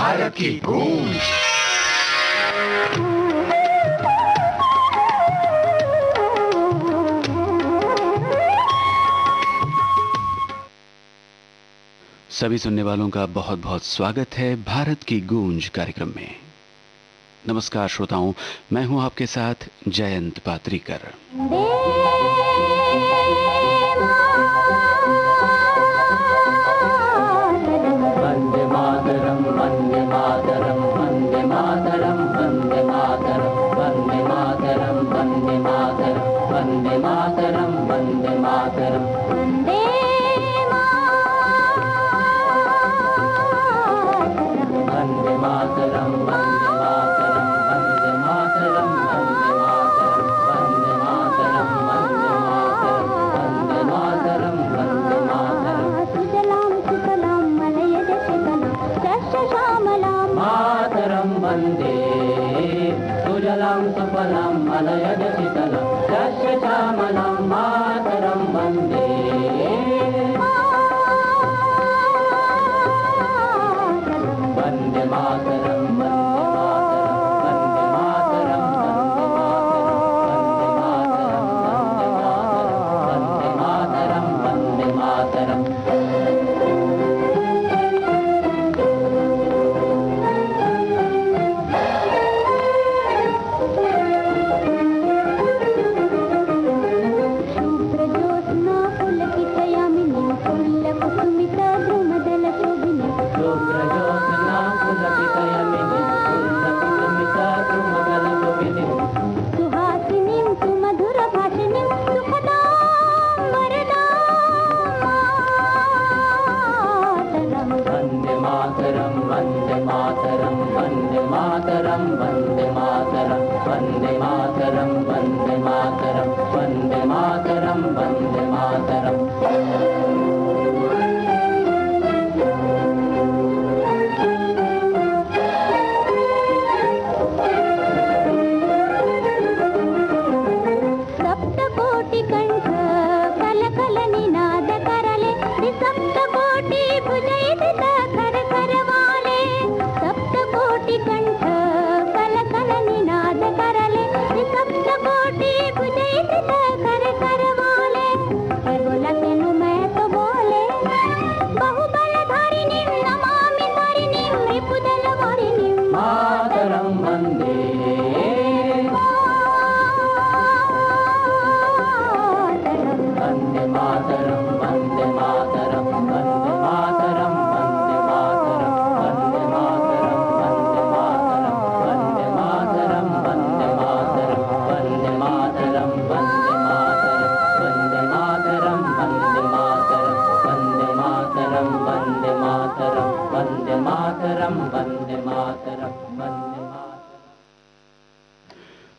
भारत की गूंज। सभी सुनने वालों का बहुत बहुत स्वागत है भारत की गूंज कार्यक्रम में। नमस्कार श्रोताओं, मैं हूं आपके साथ जयंत पात्रीकर। वंदे मातरम वंदे मातरम वंदे मातरम वंदे मातरम वंदे मातरम वंदे मातरम वंदे मातरम वंदे मातरम वंदे मातरम वंदे मातरम वंदे मातरम वंदे मातरम वंदे मातरम वंदे मातरम सुजलाम सुफलाम मलयज शितलाम शस्य श्यामलाम मातरम वंदे सुजलाम सुफलाम मलयज शितलाम शस्य श्यामलाम मातरम वंदे वंदे मातरम वंदे मातरम वंदे मातरम वंदे मातरम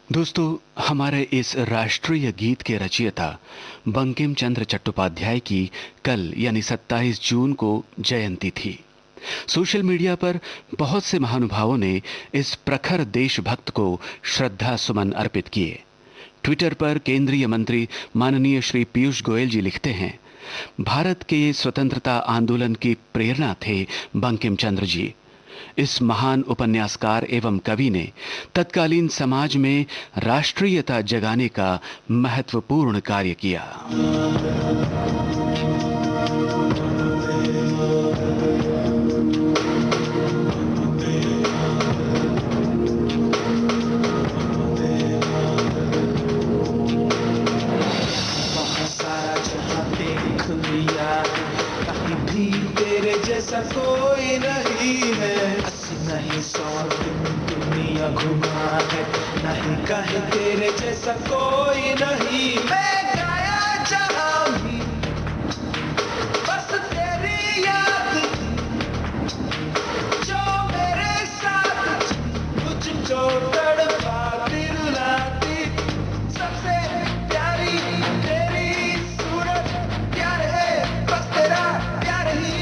दोस्तों, हमारे इस राष्ट्रीय गीत के रचयिता बंकिम चंद्र चट्टोपाध्याय की कल यानी 27 जून को जयंती थी। सोशल मीडिया पर बहुत से महानुभावों ने इस प्रखर देशभक्त को श्रद्धा सुमन अर्पित किए। ट्विटर पर केंद्रीय मंत्री माननीय श्री पीयूष गोयल जी लिखते हैं, भारत के स्वतंत्रता आंदोलन की प्रेरणा थे बंकिम चंद्र जी। इस महान उपन्यासकार एवं कवि ने तत्कालीन समाज में राष्ट्रीयता जगाने का महत्वपूर्ण कार्य किया। कोई नहीं है, नहीं 100 दुनिया घुमा है, नहीं कहीं तेरे जैसा कोई नहीं। मैं गाया जहां भी बस तेरी याद, जो मेरे साथ मुझको तड़पाती रुलाती, सबसे प्यारी तेरी सूरत, प्यार है बस तेरा प्यार ही।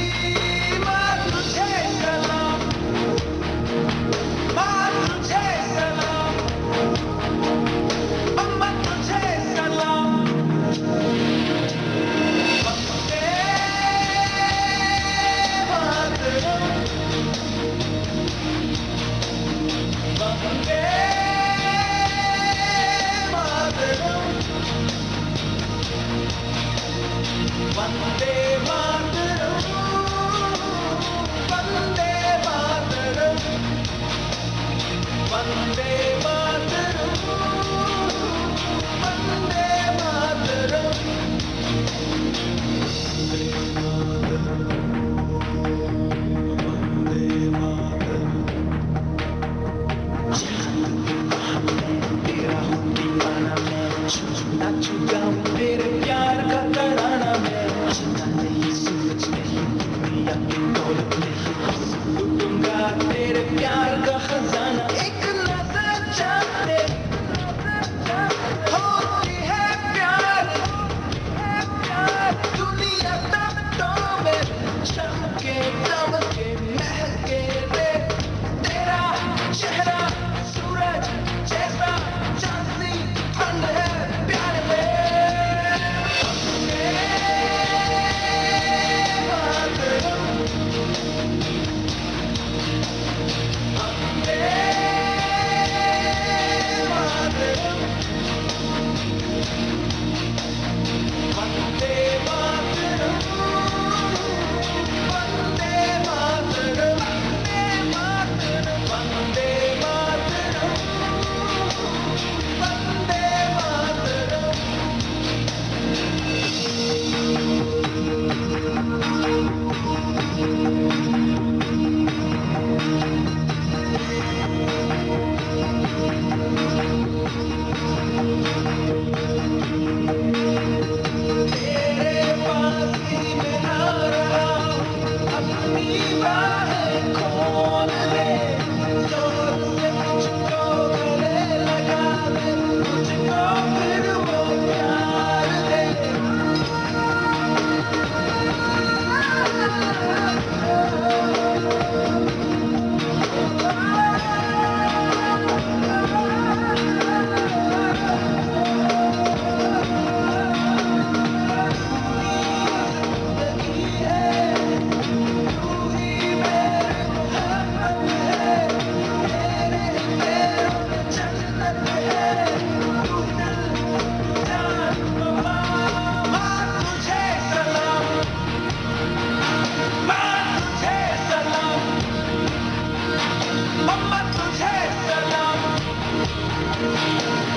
अम्मा तुझे सलाम,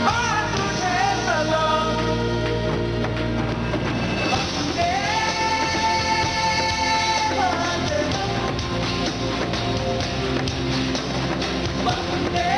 माँ तुझे सलाम। वंदे मातरम, वंदे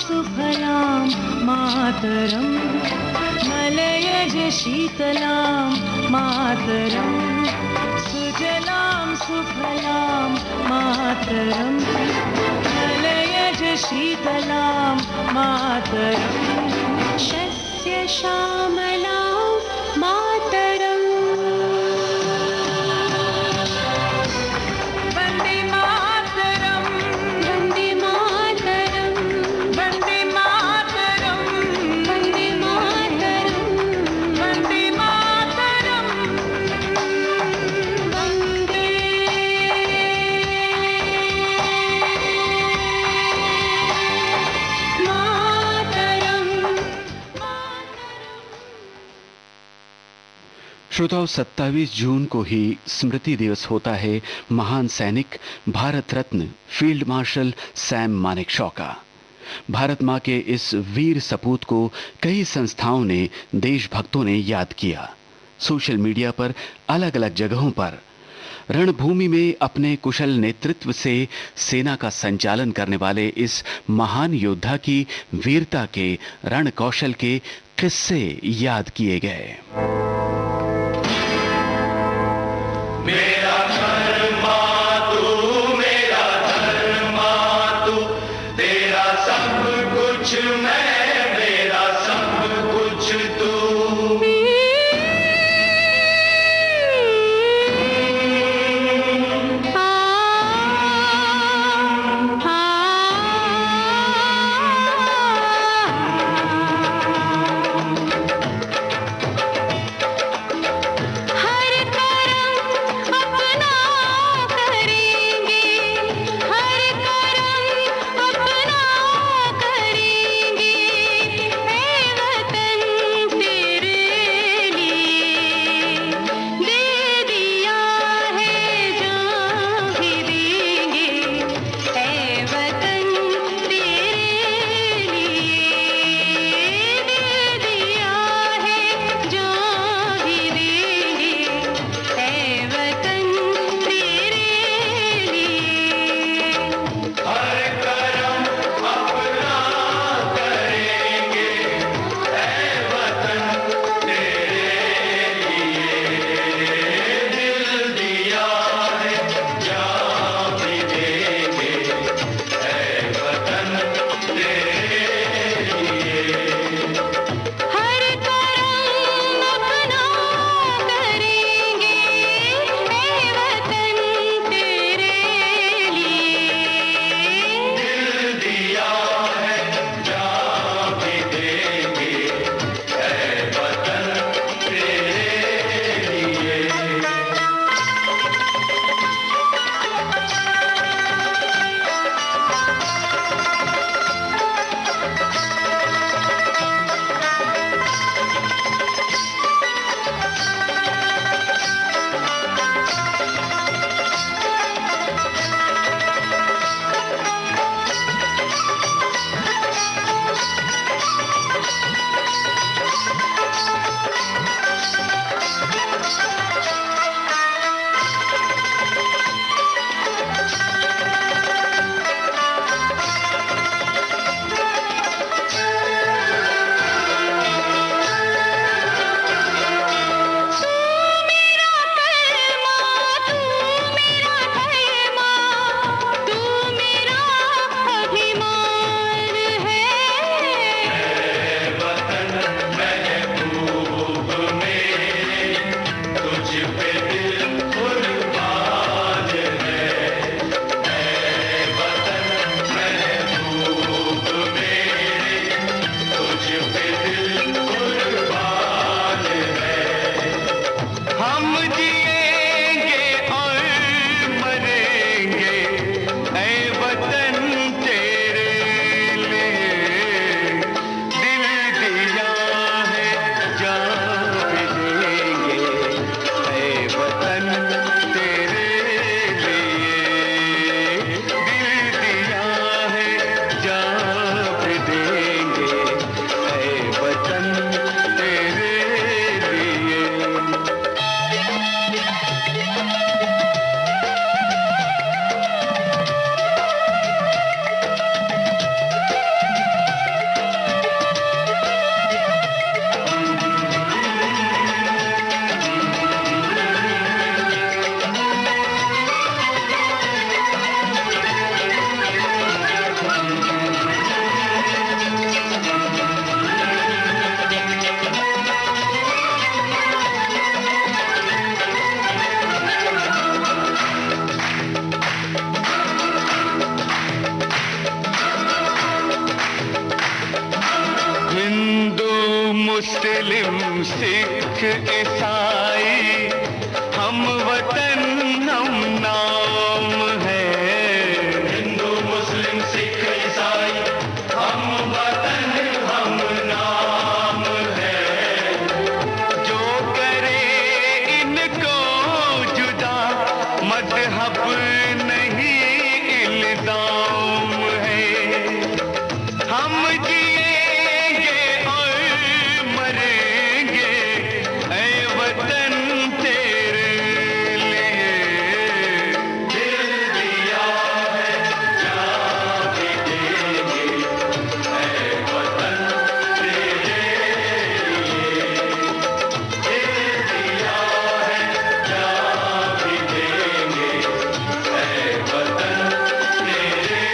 सुफलां मातरं मलयज शीतलां मातरं सुजलां सुफलां मातरं मलयज शीतलां मातरं शस्य श्यामलां मातरम् वन्दे मातरम् वन्दे मातरम् वन्दे मातरम् वन्दे मातरम् वन्दे मातरम् वन्दे श्रोताओं, 27 जून को ही स्मृति दिवस होता है महान सैनिक Bharat Ratna field marshal Sam Manekshaw का। भारत मां के इस वीर सपूत को कई संस्थाओं ने, देशभक्तों ने याद किया। सोशल मीडिया पर अलग अलग जगहों पर रणभूमि में अपने कुशल नेतृत्व से सेना का संचालन करने वाले इस महान योद्धा की वीरता के, रण कौशल के किस्से याद किए गए। मेरा धर्मा तू, तेरा सब कुछ मैं, मेरा सब कुछ तू। हर करम अपना करेंगे, मुस्लिम सिख ईसाई हम वतन हम नाम है। हिंदू मुस्लिम सिख ईसाई हम वतन हम नाम है। जो करे इनको जुदा मजहब नहीं इल्जाम है। हम जिएंगे और मरेंगे ऐ वतन तेरे लिए। दिल दिया है जान भी देंगे ऐ वतन तेरे लिए। दिल दिया है जान भी देंगे ऐ वतन तेरे लिए।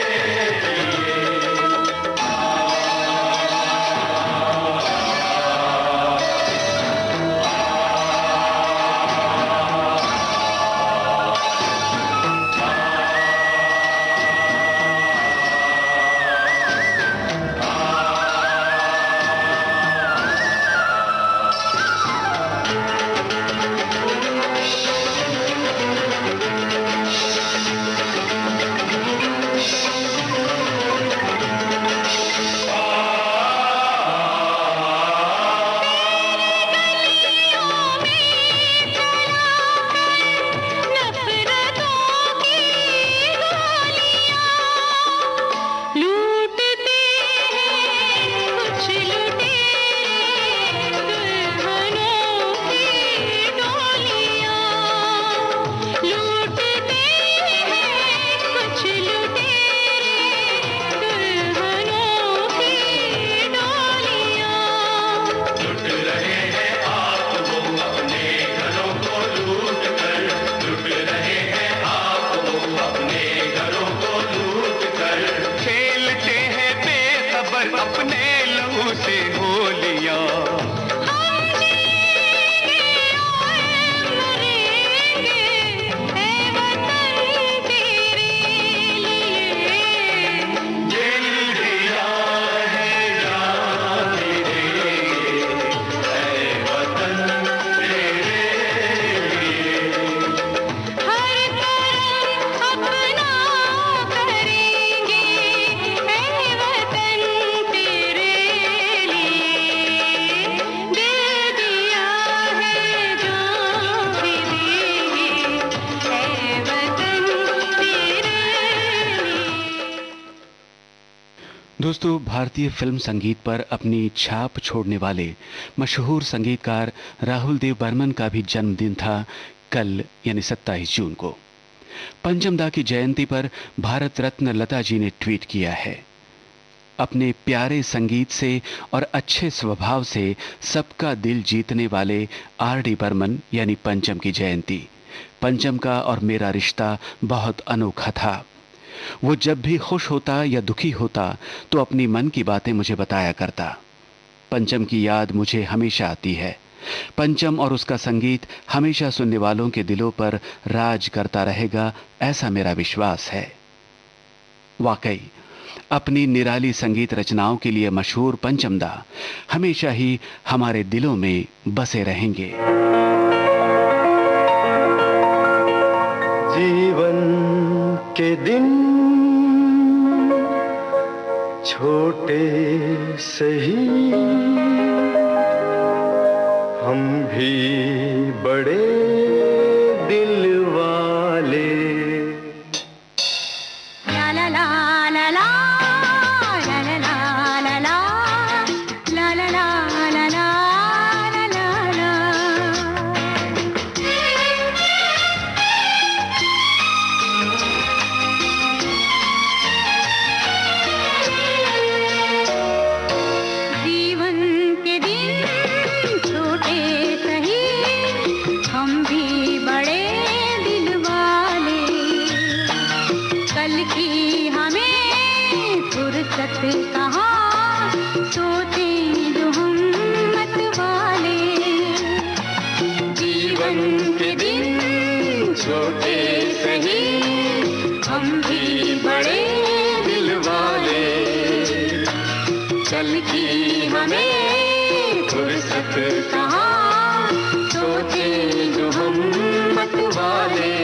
नफरतों की गोलियां लूटते हैं कुछ लुटेरे दुल्हनों की डोलियां। लूटते हैं कुछ लुटेरे दुल्हनों की डोलियां। लुट रहे हैं आप वो अपने घरों को लूट कर। लुट रहे हैं आप वो अपने घरों को लूट कर। खेलते हैं बेखबर अपने लहू से होलियां। हम जिएंगे और मरेंगे ऐ वतन तेरे लिए। दिल दिया है जान भी देंगे ऐ वतन तेरे लिए। हर करम अपना करेंगे ऐ वतन तेरे लिए। दिल दिया है जान भी देंगे ऐ वतन तेरे लिए। दोस्तों, भारतीय फिल्म संगीत पर अपनी छाप छोड़ने वाले मशहूर संगीतकार राहुल देव बर्मन का भी जन्मदिन था कल यानी 27 जून को। पंचम दा की जयंती पर भारत रत्न लता जी ने ट्वीट किया है, अपने प्यारे संगीत से और अच्छे स्वभाव से सबका दिल जीतने वाले आर.डी. बर्मन यानी पंचम की जयंती। पंचम का और मेरा रिश्ता बहुत अनोखा था। वो जब भी खुश होता या दुखी होता तो अपनी मन की बातें मुझे बताया करता। पंचम की याद मुझे हमेशा आती है। पंचम और उसका संगीत हमेशा सुनने वालों के दिलों पर राज करता रहेगा, ऐसा मेरा विश्वास है। वाकई अपनी निराली संगीत रचनाओं के लिए मशहूर पंचम दा हमेशा ही हमारे दिलों में बसे रहेंगे। जीवन के दिन छोटे सही हम भी बड़े दिल वाले। ला ला ला ला ला ला ला ला ला ला ला ला ला ला ला ला ला। जीवन के दिन छोटे सही हम भी बड़े दिल वाले। कल की हमें फुर्सत कहाँ, सोचे जो हम मत वाले। जीवन के दिन छोटे सही हम भी बड़े दिल वाले। कल की हमें फुर्सत कहाँ, सोचे जो हम मत वाले।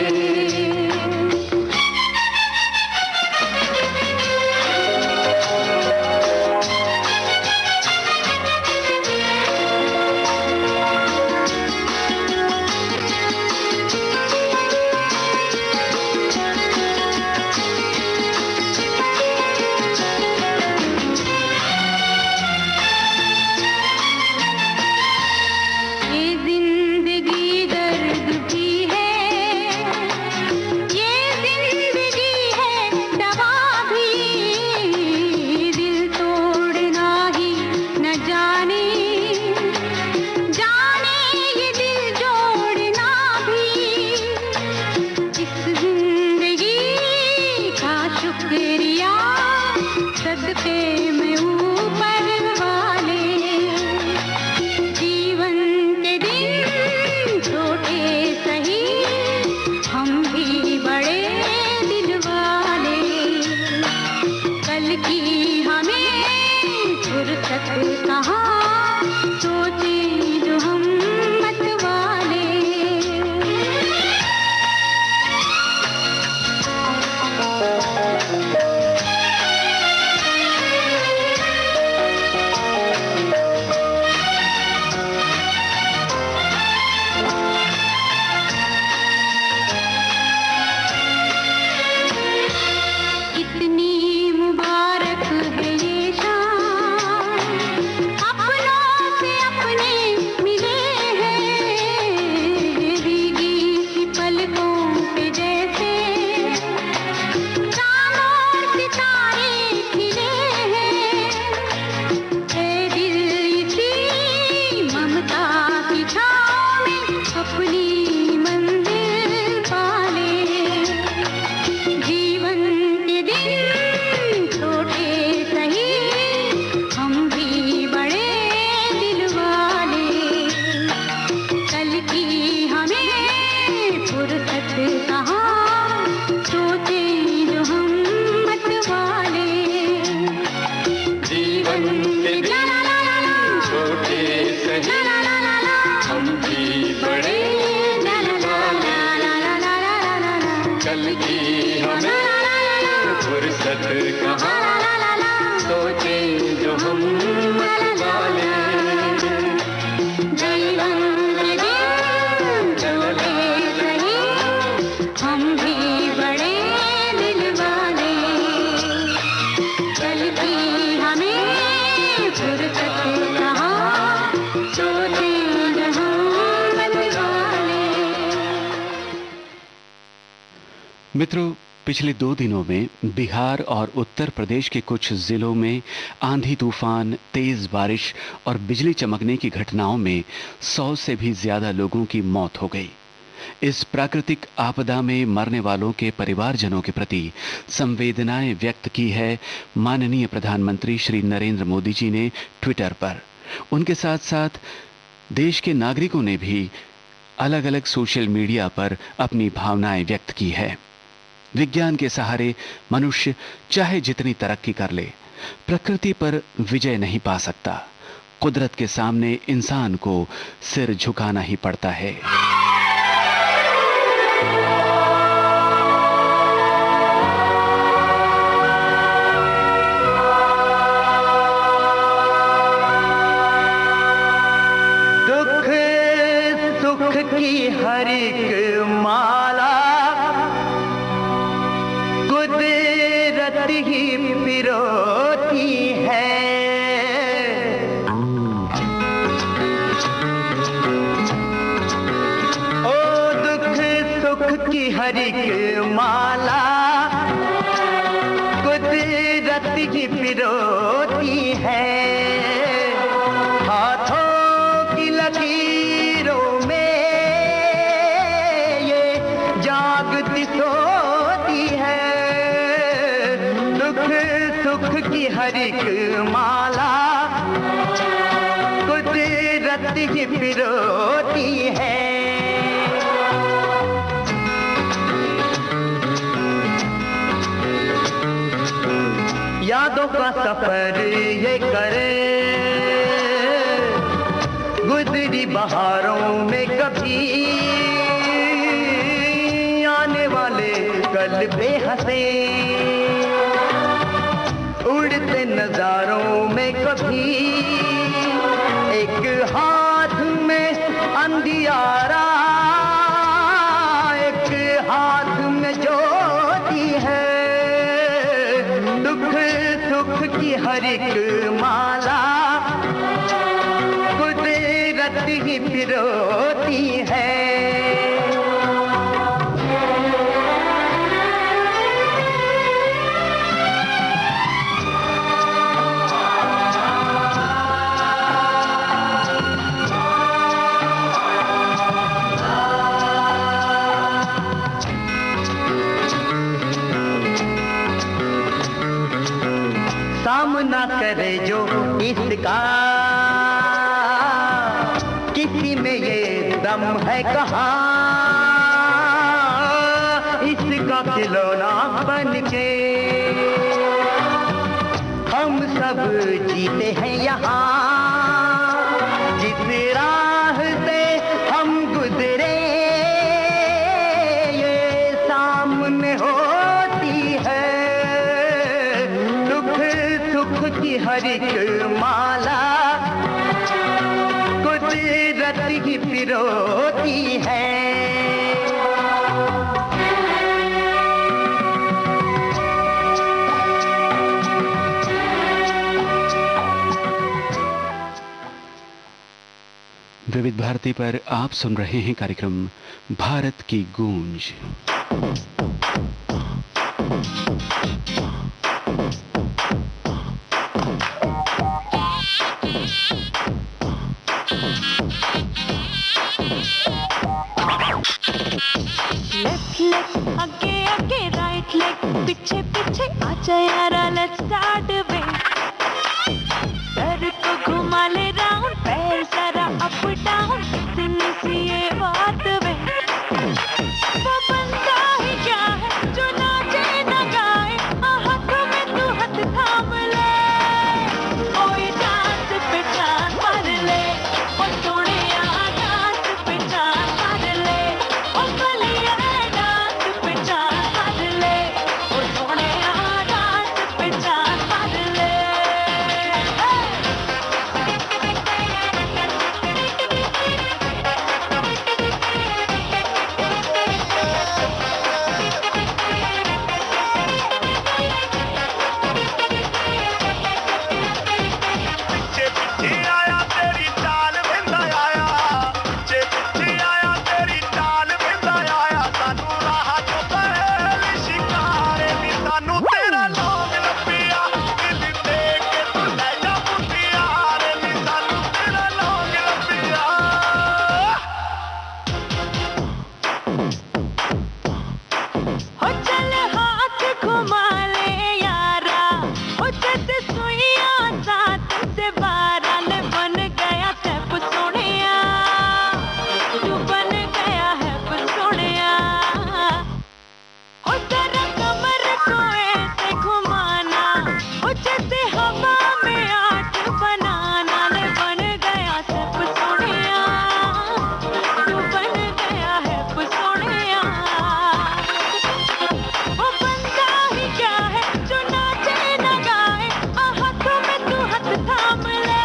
मित्रों, पिछले 2 दिनों में बिहार और उत्तर प्रदेश के कुछ जिलों में आंधी तूफान, तेज बारिश और बिजली चमकने की घटनाओं में 100 से भी ज्यादा लोगों की मौत हो गई। इस प्राकृतिक आपदा में मरने वालों के परिवारजनों के प्रति संवेदनाएं व्यक्त की है माननीय प्रधानमंत्री श्री नरेंद्र मोदी जी ने ट्विटर पर। उनके साथ साथ देश के नागरिकों ने भी अलग अलग सोशल मीडिया पर अपनी भावनाएं व्यक्त की है। विज्ञान के सहारे मनुष्य चाहे जितनी तरक्की कर ले, प्रकृति पर विजय नहीं पा सकता। कुदरत के सामने इंसान को सिर झुकाना ही पड़ता है। दुख सुख की हर एक माला कुदरत ही पिरोती है। ओ दुख सुख की हर एक माला कुदरत ही पिरोती है। हाथों की लकीरों में ये जागती सोती है। दुख सुख की हर एक माला कुदरत ही पिरोती है। यादों का सफर ये करे, बहारों में कभी आने वाले कल पे हंसे, उड़ते नजारों में कभी एक हाथ में अंधियारा, एक हाथ में ज्योति है। दुख सुख की हर एक माला कुदरत ही पिरोती है। सामना करे जो इसका, किसी में ये दम है कहाँ, इसका खिलौना बन के हम सब जीते हैं यहाँ। जिस राह से हम गुजरे ये सामने होती है। दुख सुख की हर एक माला कुदरत ही पिरोती है। विविध भारती पर आप सुन रहे हैं कार्यक्रम भारत की गूंज। लेफ्ट लेग आगे आगे, राइट लेग पीछे पीछे, आजा यारा लेट्स स्टार्ट वे। पैर को घुमा ले राउंड, पैर सारा अप डाउन, इतनी सी ये बात वे। वो बनता ही क्या है जो नाचे न गाए, हाथों में तू हाथ थाम ले। ओ ये डांस पे जान मार ले, ओ सोनिया डांस पे जान मार ले, ओ बलिया डांस पे जान मार ले, ओ सोनिया डांस पे जान मार ले। पिछे पिछे आया तेरी चाल बिंदा आया, पिछे पिछे आया तेरी चाल बिंदा आया। सानू राह चो पहली शिकारे नी, सानू तेरा लोग लपिया, दिल दे के तू ले जा पुतिया रे नी, सानू तेरा लोग लपिया। हो चल हाथ घुमा ले यारा, हो जैसे सुइयां साथ से बारह ने बन गया स्टेप सोनिया, तू बन गया है सोनिया। हो जरा कमर को ऐसे घुमाना, हो जैसे हवा में आग बनाना, ने बन गया स्टेप सोनिया, तू बन गया है सोनिया। वो बनता ही क्या है जो नाचे न गाए, हाथों में तू हाथ थाम ले।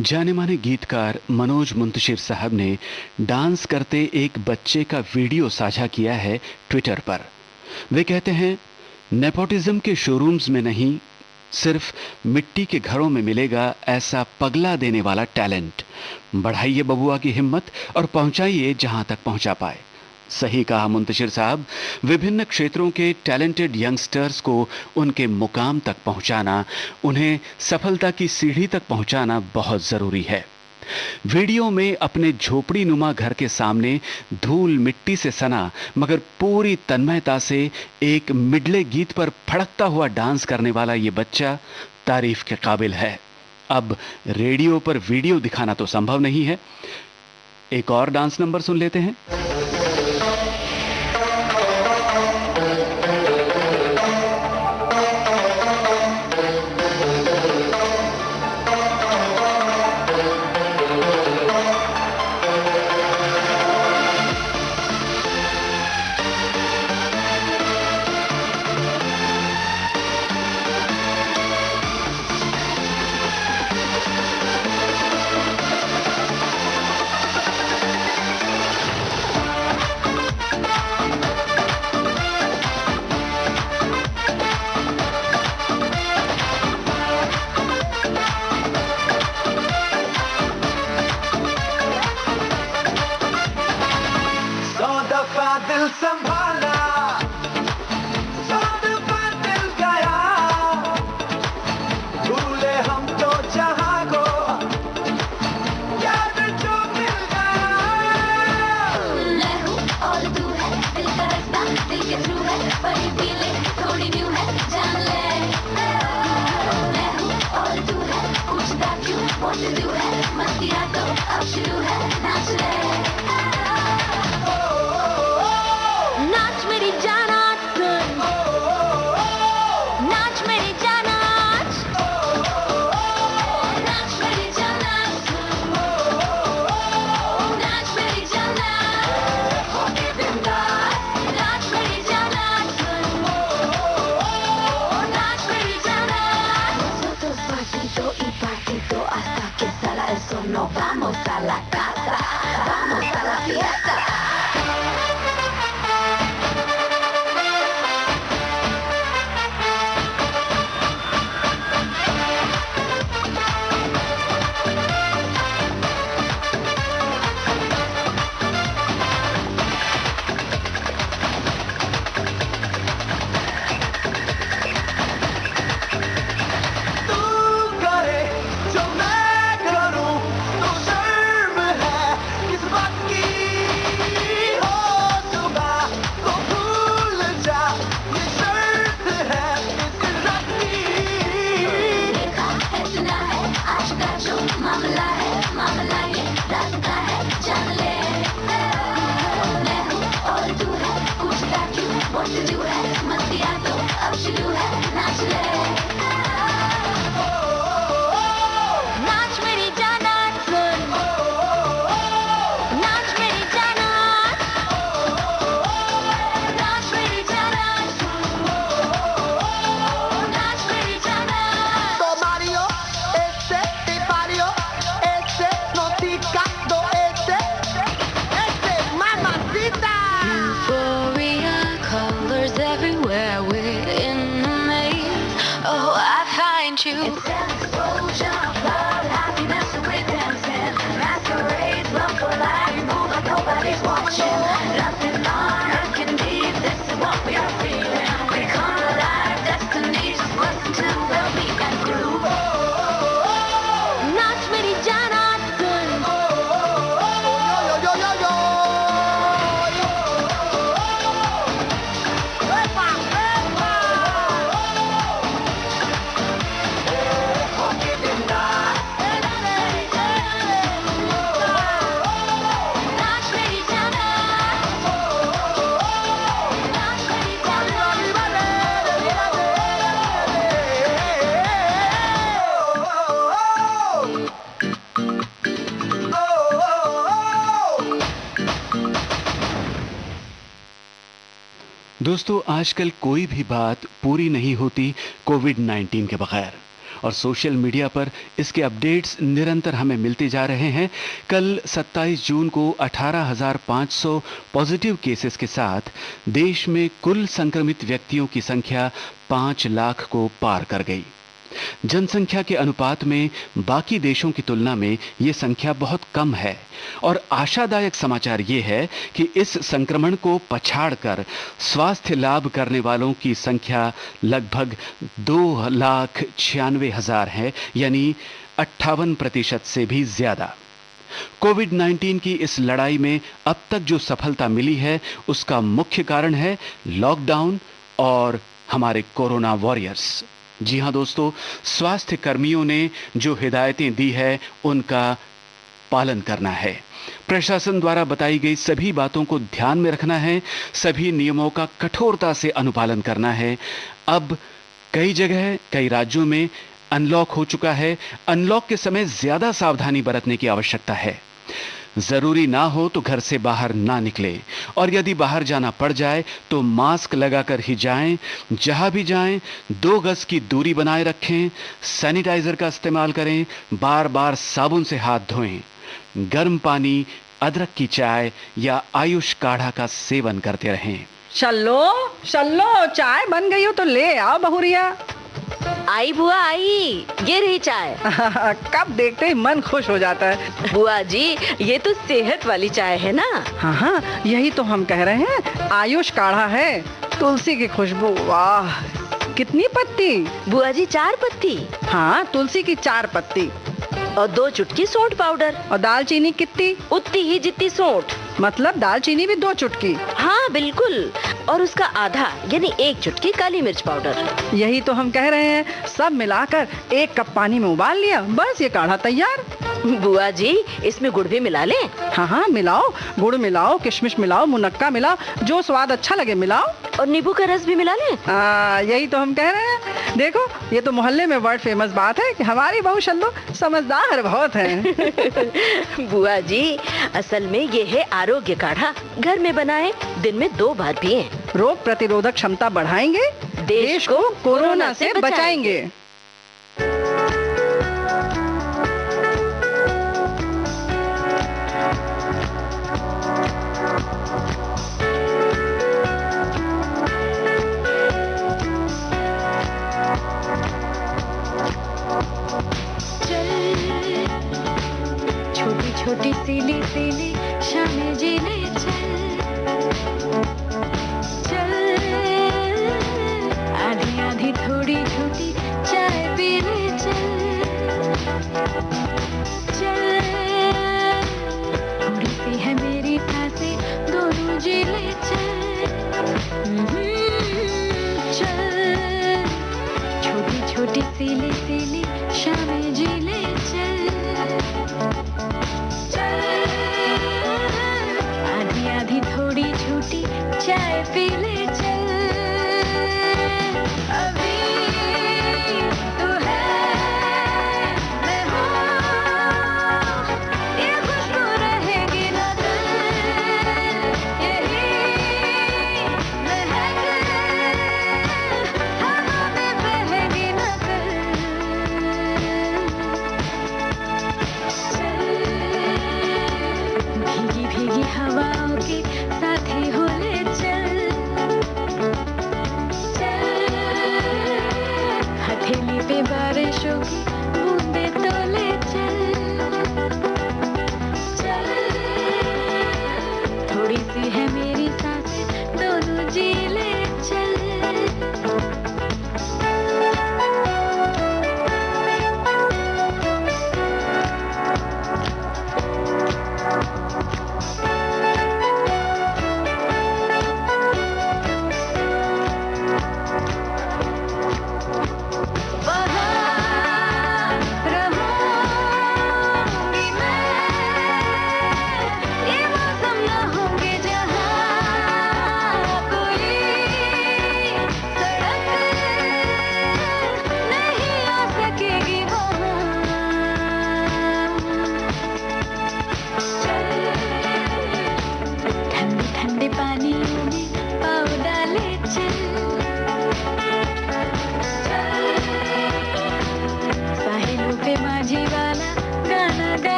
जाने माने गीतकार मनोज मुंतशिर साहब ने डांस करते एक बच्चे का वीडियो साझा किया है ट्विटर पर। वे कहते हैं, नेपोटिज्म के शोरूम्स में नहीं, सिर्फ मिट्टी के घरों में मिलेगा ऐसा पगला देने वाला टैलेंट। बढ़ाइए बबुआ की हिम्मत और पहुंचाइए जहां तक पहुंचा पाए। सही कहा मुंतशिर साहब, विभिन्न क्षेत्रों के टैलेंटेड यंगस्टर्स को उनके मुकाम तक पहुंचाना, उन्हें सफलता की सीढ़ी तक पहुंचाना बहुत जरूरी है। वीडियो में अपने झोपड़ी नुमा घर के सामने धूल मिट्टी से सना मगर पूरी तन्मयता से एक मिडले गीत पर फड़कता हुआ डांस करने वाला ये बच्चा तारीफ के काबिल है। अब रेडियो पर वीडियो दिखाना तो संभव नहीं है। एक और डांस नंबर सुन लेते हैं। दिल संभाला, सौ दफा दिल गया, भूले हम तो जहां को, याद जो मिल गया। मैं हूँ और तू है, दिल का रास्ता दिल के थ्रू है, बड़ी फीलिंग थोड़ी न्यू है, जान ले। मैं हूँ और तू है, पूछता क्यों what to do है, मस्तियाँ तो अब शुरू है, नाच ले। नाच मेरी जान नाच, नाच मेरी जान नाच, नाच मेरी जान नाच, नाच मेरी जान नाच, होके बिंदास, नाच मेरी जान नाच, नाच मेरी जान नाच। Nosotros partido hasta que sala el sol, no vamos a la casa, vamos a la fiesta. तू करे जो मैं करूं, तो शर्म है किस बात की, हो सुबह तो भूल जा, ये शर्त है इस रात की। देखा है सुना है आज का जो मामला है, मामला ये रास्ता है, जान ले। मैं हूँ और तू है, पूछता क्यों what to do है, मस्तियाँ तो अब शुरू है, नाच ले। नाच मेरी जान नाच, नाच मेरी जान नाच, नाच मेरी जान नाच, नाच मेरी जान नाच। तो Mario, ese te parió, ese no ticando, ese mamacita. Euphoria, colors everywhere, we're in a maze. Oh, I find you. It's an explosion of love, happiness with dancing, masquerade, love for life, move like nobody's watching. Nothing on earth can beat this is what we are feeling. We come alive, destiny, just listen to the beat and groove. नाच मेरी जान नाच, Yo, yo, yo, yo, yo. Epa, epa. Hoke बिंदास, नाच मेरी जान नाच, नाच मेरी जान नाच। दोस्तों, आजकल कोई भी बात पूरी नहीं होती कोविड-19 के बगैर। और सोशल मीडिया पर इसके अपडेट्स निरंतर हमें मिलते जा रहे हैं। कल 27 जून को 18,500 पॉजिटिव केसेस के साथ देश में कुल संक्रमित व्यक्तियों की संख्या 5 लाख को पार कर गई। जनसंख्या के अनुपात में बाकी देशों की तुलना में ये संख्या बहुत कम है और आशादायक समाचार ये है कि इस संक्रमण को पछाड़कर स्वास्थ्य लाभ करने वालों की संख्या लगभग 2,96,000 है, यानी 58% से भी ज्यादा। कोविड-19 की इस लड़ाई में अब तक जो सफलता मिली है उसका मुख्य कारण है लॉकडाउन और हमारे कोरोना वॉरियर्स। जी हां दोस्तों, स्वास्थ्य कर्मियों ने जो हिदायतें दी है उनका पालन करना है। प्रशासन द्वारा बताई गई सभी बातों को ध्यान में रखना है, सभी नियमों का कठोरता से अनुपालन करना है। अब कई जगह, कई राज्यों में अनलॉक हो चुका है। अनलॉक के समय ज्यादा सावधानी बरतने की आवश्यकता है। जरूरी ना हो तो घर से बाहर ना निकलें और यदि बाहर जाना पड़ जाए तो मास्क लगाकर ही जाएं। जहां भी जाएं 2 गज की दूरी बनाए रखें, सैनिटाइजर का इस्तेमाल करें, बार बार साबुन से हाथ धोएं, गर्म पानी, अदरक की चाय या आयुष काढ़ा का सेवन करते रहें। चलो चलो, चाय बन गई हो तो ले आओ बहुरिया। आई बुआ आई, ये रही चाय। कब देखते ही मन खुश हो जाता है। बुआ जी, ये तो सेहत वाली चाय है ना। हाँ हाँ, यही तो हम कह रहे हैं। आयुष काढ़ा है, तुलसी की खुशबू। वाह, कितनी पत्ती? बुआ जी 4 पत्ती। हाँ, तुलसी की 4 पत्ती और 2 चुटकी सौंठ पाउडर। और दालचीनी कितनी? उतनी ही जितनी सौंठ। मतलब दालचीनी भी 2 चुटकी? हाँ बिल्कुल, और उसका आधा यानी 1 चुटकी काली मिर्च पाउडर। यही तो हम कह रहे हैं। सब मिलाकर 1 कप पानी में उबाल लिया, बस ये काढ़ा तैयार। बुआ जी, इसमें गुड़ भी मिला लें? हाँ हाँ, मिलाओ, गुड़ मिलाओ, किशमिश मिलाओ, मुनक्का मिलाओ, जो स्वाद अच्छा लगे मिलाओ। और नींबू का रस भी मिला लें? यही तो हम कह रहे हैं। देखो, ये तो मोहल्ले में वर्ल्ड फेमस बात है कि हमारी बहू शल्लो समझदार बहुत है। बुआ जी, असल में ये है आरोग्य काढ़ा। घर में बनाएं, दिन में 2 बार पिएं। रोग प्रतिरोधक क्षमता बढ़ाएंगे, देश को कोरोना से बचाएंगे। छोटी छोटी सीली सीली शामें जीने चल आधी आधी थोड़ी छोटी चाय पीने चल थोड़ी सी है मेरी प्यासी, दोनों जी ले चल छोटी छोटी सीली सीली शामें जी ले चल आधी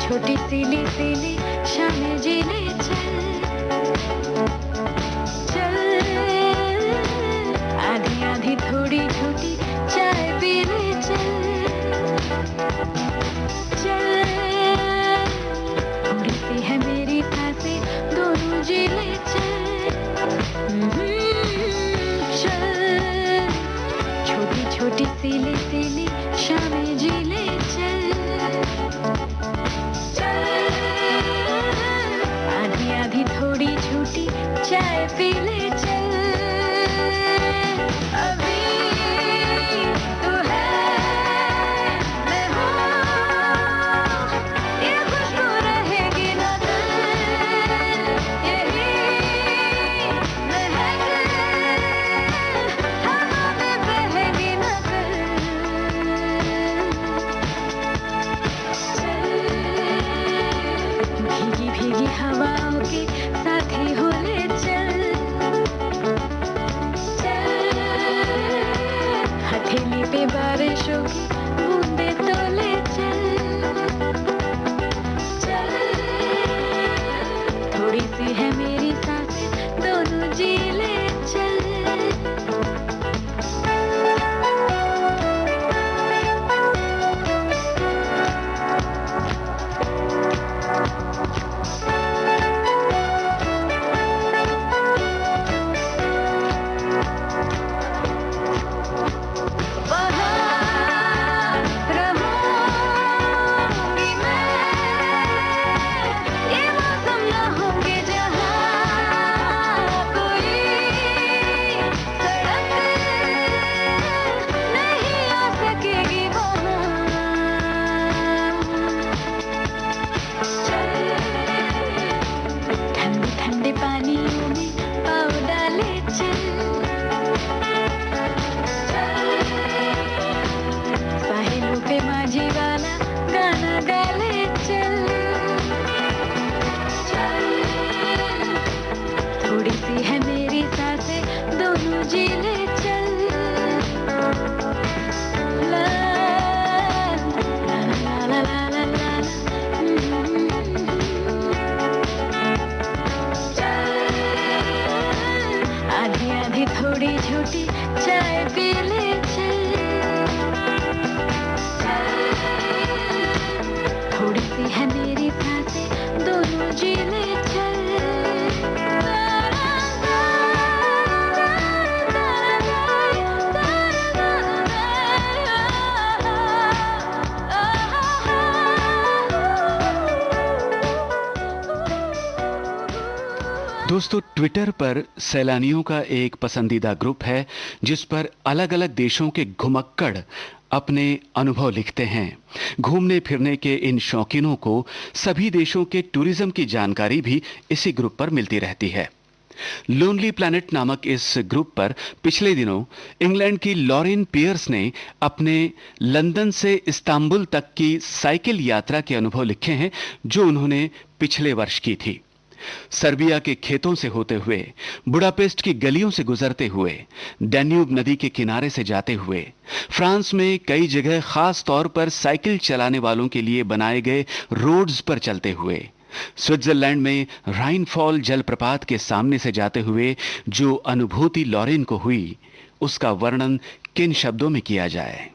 छोटी सीली सीली शामें जीने चल चल आधी आधी थोड़ी छोटी चाय पीने चल चल थोड़ी सी है मेरी सांसें दोनों जी ले चल चल छोटी छोटी सीली सीली शामें जी ले चल चल आधी आधी थोड़ी छोटी चाय पी ले चल अभी तू है मैं हूँ ये खुशबू रहेगी ना कल यही महक हवा में बहेगी ना कल भीगी भीगी हवाओं के साथी हो ले चल चल हथेली पे बारिशों की बूंदे तो ले चल चल थोड़ी सी है मेरी सांसें दोनों जी ले चल वहाँ रहूँगी मैं ये मौसम न होंगे जहाँ कोई सड़क नहीं आ सकेगी वहाँ चल ठंडे ठंडे पानियों में पाँव डाले चल साहिलों पे माझी वाला गाना गा ले चल चल थोड़ी सी है मेरी सांसें दोनों जी ले चल ला ला ला ला ला ला ला चल आधी आधी थोड़ी छोटी चाय पी ले चल थोड़ी सी है मेरी सांसें दोनों जी ले चल दोस्तों, ट्विटर पर सैलानियों का एक पसंदीदा ग्रुप है जिस पर अलग अलग देशों के घुमक्कड़ अपने अनुभव लिखते हैं। घूमने फिरने के इन शौकीनों को सभी देशों के टूरिज्म की जानकारी भी इसी ग्रुप पर मिलती रहती है। लोनली प्लैनेट नामक इस ग्रुप पर पिछले दिनों इंग्लैंड की लॉरेन पियर्स ने अपने लंदन से इस्तांबुल तक की साइकिल यात्रा के अनुभव लिखे हैं जो उन्होंने पिछले वर्ष की थी। सर्बिया के खेतों से होते हुए, बुडापेस्ट की गलियों से गुजरते हुए, डैन्यूब नदी के किनारे से जाते हुए, फ्रांस में कई जगह खास तौर पर साइकिल चलाने वालों के लिए बनाए गए रोड्स पर चलते हुए, स्विट्जरलैंड में राइनफॉल जलप्रपात के सामने से जाते हुए जो अनुभूति लॉरेन को हुई, उसका वर्णन किन शब्दों में किया जाए।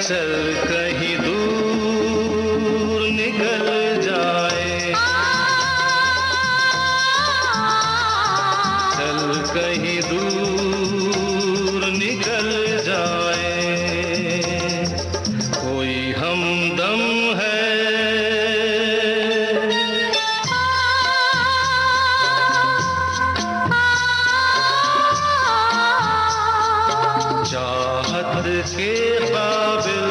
चल कहीं दूर निकल जाए कहीं दूर निकल जाए, कोई हमदम है चाहत के काबिल,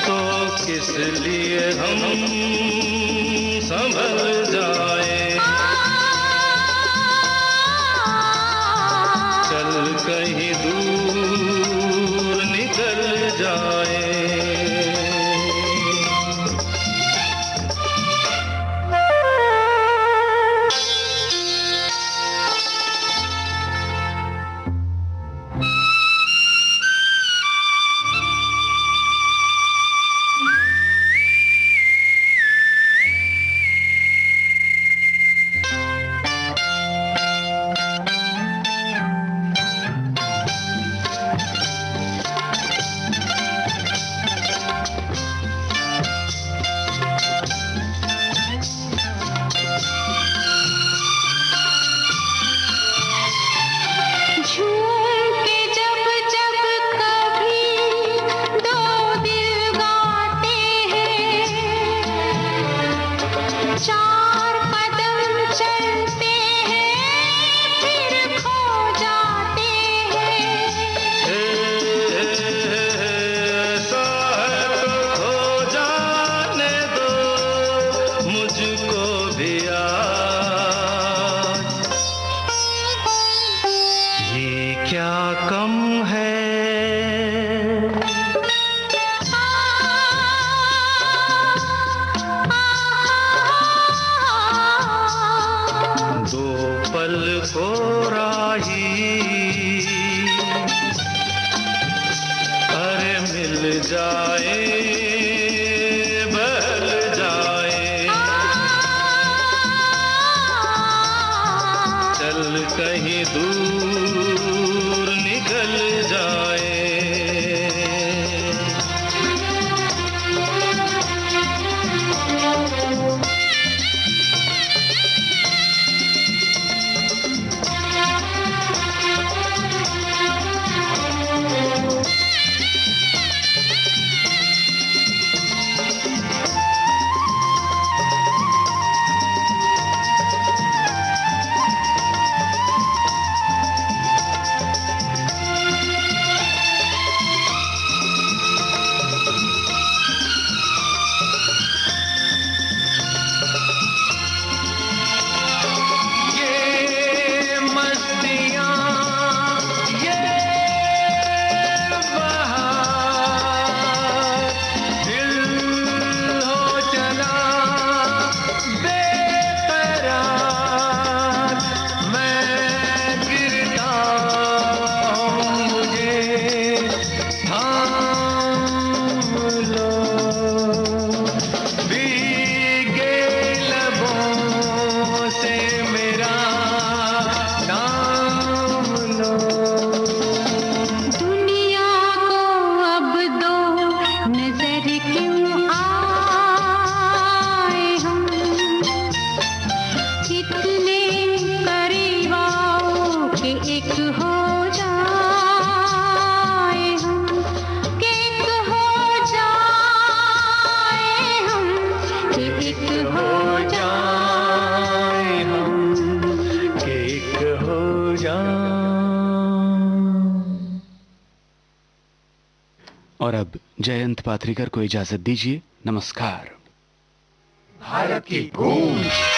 तो किस लिए हम संभल जाए, चल कहीं दूर निकल जाए। कहीं दूर निकल जाए। और अब जयंत पाथरीकर को इजाजत दीजिए। नमस्कार। भारत की गूंज।